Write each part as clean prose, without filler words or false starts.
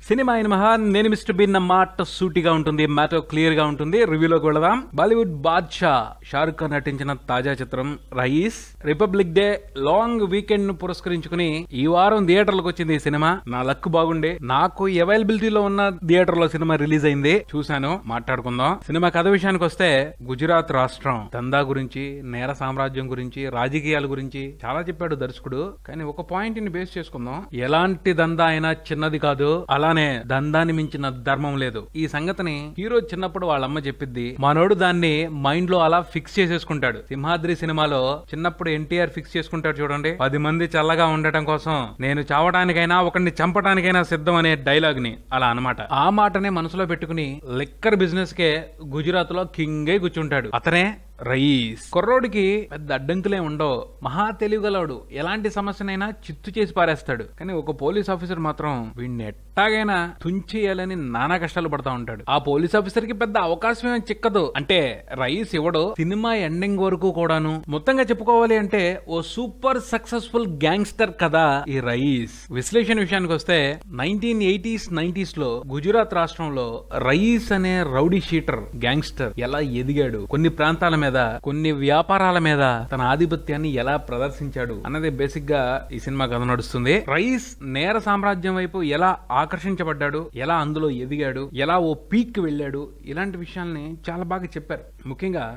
Cinema అయిన మహా నేను మిస్టర్ బిన్ మాట సూటిగా ఉంటుంది, మ్యాటర్ క్లియర్ గా ఉంటుంది. రివ్యూలోకి వెళదాం. బాలీవుడ్ బాద్షా షారుఖ్ ఖాన్ నటించిన తాజా చిత్రం Raees republic day long weekend ను పురస్కరించుకుని ఈ వారం థియేటర్లకు వచ్చింది. ఈ సినిమా నా లక్ బాగుండే నాకు అవైలబిలిటీలో ఉన్న థియేటర్ లో సినిమా రిలీజ్ అయింది, చూశాను, మాట్లాడుకుందాం. సినిమా కథ విషయానికి వస్తే గుజరాత్ రాష్ట్రం దందా గురించి, నేర సామ్రాజ్యం గురించి, రాజకీయాల గురించి చాలా చెప్పాడు దర్శకుడు. కానీ ఒక పాయింట్ ని బేస్ చేసుకుందాం. ఎలాంటి దందా అయినా చిన్నది కాదు, అలానే దందాన్ని మించిన ధర్మం లేదు. ఈ సంగతిని హీరో చిన్నప్పుడు వాళ్ళమ్మ చెప్పిద్ది. మనోడు దాన్ని మైండ్ లో అలా ఫిక్స్ చేసేసుకుంటాడు. సింహాద్రి సినిమాలో చిన్నప్పుడు ఎన్టీఆర్ ఫిక్స్ చేసుకుంటాడు చూడండి, 10 మంది చల్లగా ఉండటం కోసం నేను చావడానికైనా ఒకరిని చంపడానికైనా సిద్ధం అనే డైలాగ్ ని, అలా అన్నమాట. ఆ మాటనే మనసులో పెట్టుకుని లిక్కర్ బిజినెస్ కే గుజరాత్ లో కింగ్ అయి కూర్చుంటాడు. అతనే రయీస్. కుర్రోడికి పెద్ద అడ్డంకులే ఉండవు, మహా తెలివిగలవాడు, ఎలాంటి సమస్యనైనా చిత్తు చేసి పారేస్తాడు. కానీ ఒక పోలీస్ ఆఫీసర్ మాత్రం వీడిని ఎట్టాగైనా తుంచేయాలని నానా కష్టాలు పడతా ఉంటాడు. ఆ పోలీస్ ఆఫీసర్ కి పెద్ద అవకాశం ఏం చిక్కదు. అంటే రయీస్ ఇవ్వడు. సినిమా ఎండింగ్ వరకు కూడాను మొత్తంగా చెప్పుకోవాలి అంటే ఓ సూపర్ సక్సెస్ఫుల్ గ్యాంగ్స్టర్ కదా ఈ రయీస్. విశ్లేషణ విషయానికి వస్తే 1980s 90s లో గుజరాత్ రాష్ట్రంలో రయీస్ అనే రౌడీ షీటర్ గ్యాంగ్స్టర్ ఎలా ఎదిగాడు, కొన్ని ప్రాంతాల మీద, కొన్ని వ్యాపారాల మీద తన ఆధిపత్యాన్ని ఎలా ప్రదర్శించాడు అన్నది బేసిక్ గా ఈ సినిమా కథ నడుస్తుంది. రయీస్ నేర సామ్రాజ్యం వైపు ఎలా ఆకర్షించబడ్డాడు, ఎలా అందులో ఎదిగాడు, ఎలా ఓ పీక్ వెళ్ళాడు, ఇలాంటి విషయాల్ని చాలా బాగా చెప్పారు. ముఖ్యంగా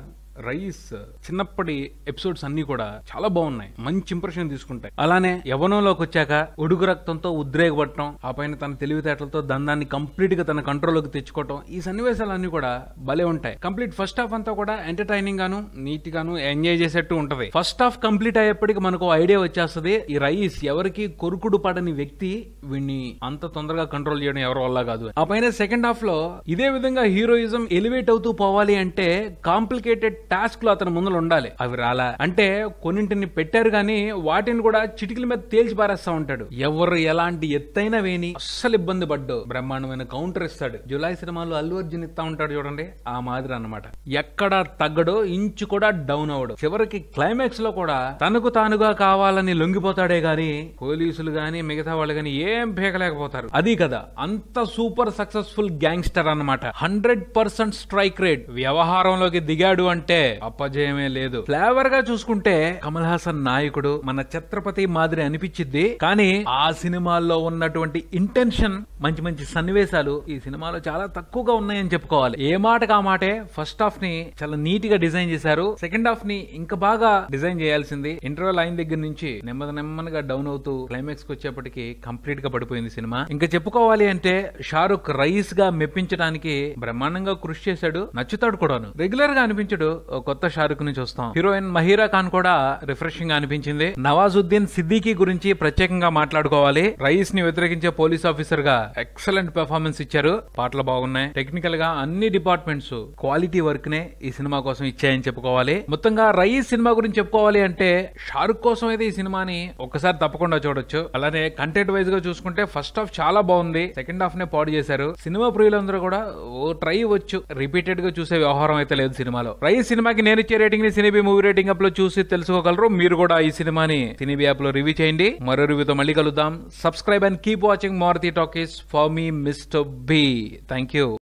రయీస్ చిన్నప్పటి ఎపిసోడ్స్ అన్ని కూడా చాలా బాగున్నాయి, మంచి ఇంప్రెషన్ తీసుకుంటాయి. అలానే యవ్వనంలోకి వచ్చాక ఉడుకు రక్తంతో ఉద్రేకపడటం, ఆ పైన తన తెలివితేటలతో దందాన్ని కంప్లీట్ గా తన కంట్రోల్లోకి తెచ్చుకోవటం, ఈ సన్నివేశాలన్నీ కూడా భలే ఉంటాయి. కంప్లీట్ ఫస్ట్ హాఫ్ అంతా కూడా ఎంటర్టైనింగ్ గాను, నీట్ గాను, ఎంజాయ్ చేసేట్టు ఉంటది. ఫస్ట్ హాఫ్ కంప్లీట్ అయ్యేప్పటికి మనకు ఐడియా వచ్చేస్తుంది, ఈ రయీస్ ఎవరికి కొరుకుడు పడని వ్యక్తి, వీడిని అంత తొందరగా కంట్రోల్ చేయడం ఎవరి వల్ల కాదు. ఆ పైన సెకండ్ హాఫ్ లో ఇదే విధంగా హీరోయిజం ఎలివేట్ అవుతూ పోవాలి అంటే కాంప్లికేటెడ్ టాస్క్ లో అతని ముందు ఉండాలి. అవి రాలా అంటే కొన్నింటిని పెట్టారు గానీ వాటిని కూడా చిటికల మీద తేల్చి పారేస్తా ఉంటాడు. ఎవరు ఎలాంటి ఎత్తైన వేని అస్సలు ఇబ్బంది పడ్డు బ్రహ్మాండమైన కౌంటర్ ఇస్తాడు. జులై సినిమాలో అల్లు అర్జున్ ఇస్తా ఉంటాడు చూడండి, ఆ మాదిరి అన్నమాట. ఎక్కడ తగ్గడో ఇంచు కూడా డౌన్ అవడు. చివరికి క్లైమాక్స్ లో కూడా తనకు తానుగా కావాలని లొంగిపోతాడే గాని పోలీసులు గాని మిగతా వాళ్ళు గాని ఏం పీకలేకపోతారు. అది కదా అంత సూపర్ సక్సెస్ఫుల్ గ్యాంగ్స్టర్ అన్నమాట. 100% స్ట్రైక్ రేట్. వ్యవహారంలోకి దిగాడు అంటే అపజయమే లేదు. ఫ్లేవర్ గా చూసుకుంటే కమల్ హాసన్ నాయకుడు మన ఛత్రపతి మాదిరి అనిపించింది. కానీ ఆ సినిమాల్లో ఉన్నటువంటి ఇంటెన్షన్, మంచి మంచి సన్నివేశాలు ఈ సినిమాలో చాలా తక్కువగా ఉన్నాయని చెప్పుకోవాలి. ఏ మాటకు ఆ మాటే. ఫస్ట్ హాఫ్ ని చాలా నీట్ గా డిజైన్ చేశారు, సెకండ్ హాఫ్ ని ఇంకా బాగా డిజైన్ చేయాల్సింది. ఇంటర్వెల్ అయిన దగ్గర నుంచి నెమ్మదిగా డౌన్ అవుతూ క్లైమాక్స్ కి వచ్చేప్పటికి కంప్లీట్ గా పడిపోయింది సినిమా. ఇంకా చెప్పుకోవాలి అంటే షారుఖ్ రయీస్ గా మెప్పించడానికి బ్రహ్మాండంగా కృషి చేశాడు, నచ్చుతాడు కూడాను. రెగ్యులర్ గా అనిపించడు, కొత్త షారుఖ్ ని చూస్తాం. హీరోయిన్ మహీరా ఖాన్ కూడా రిఫ్రెషింగ్ గా అనిపించింది. నవాజుద్దీన్ సిద్దికీ గురించి ప్రత్యేకంగా మాట్లాడుకోవాలి. రయీస్ ని వ్యతిరేకించే పోలీస్ ఆఫీసర్ గా ఎక్సలెంట్ పెర్ఫార్మెన్స్ ఇచ్చారు. పాటలు బాగున్నాయి. టెక్నికల్ గా అన్ని డిపార్ట్మెంట్స్ క్వాలిటీ వర్క్ నే ఈ సినిమా కోసం ఇచ్చాయని చెప్పుకోవాలి. మొత్తంగా రయీస్ సినిమా గురించి చెప్పుకోవాలి అంటే షారుఖ్ కోసం అయితే ఈ సినిమాని ఒక్కసారి తప్పకుండా చూడొచ్చు. అలానే కంటెంట్ వైజ్ గా చూసుకుంటే ఫస్ట్ హాఫ్ చాలా బాగుంది, సెకండ్ హాఫ్ నే పాడు చేశారు. సినిమా ప్రియులందరూ కూడా ఓ ట్రై వచ్చు, రిపీటెడ్ గా చూసే వ్యవహారం అయితే లేదు సినిమాలో. రయీస్ సినిమాకి నేను ఇచ్చే రేటింగ్ ని సినీబీ మూవీ రేటింగ్ యాప్ లో చూసి తెలుసుకోగలరు. మీరు కూడా ఈ సినిమాని సినీబీ యాప్ లో రివ్యూ చేయండి. మరో రివ్యూతో మళ్ళీ కలుద్దాం. Subscribe and keep watching Maruti Talkies for me mister B. Thank you.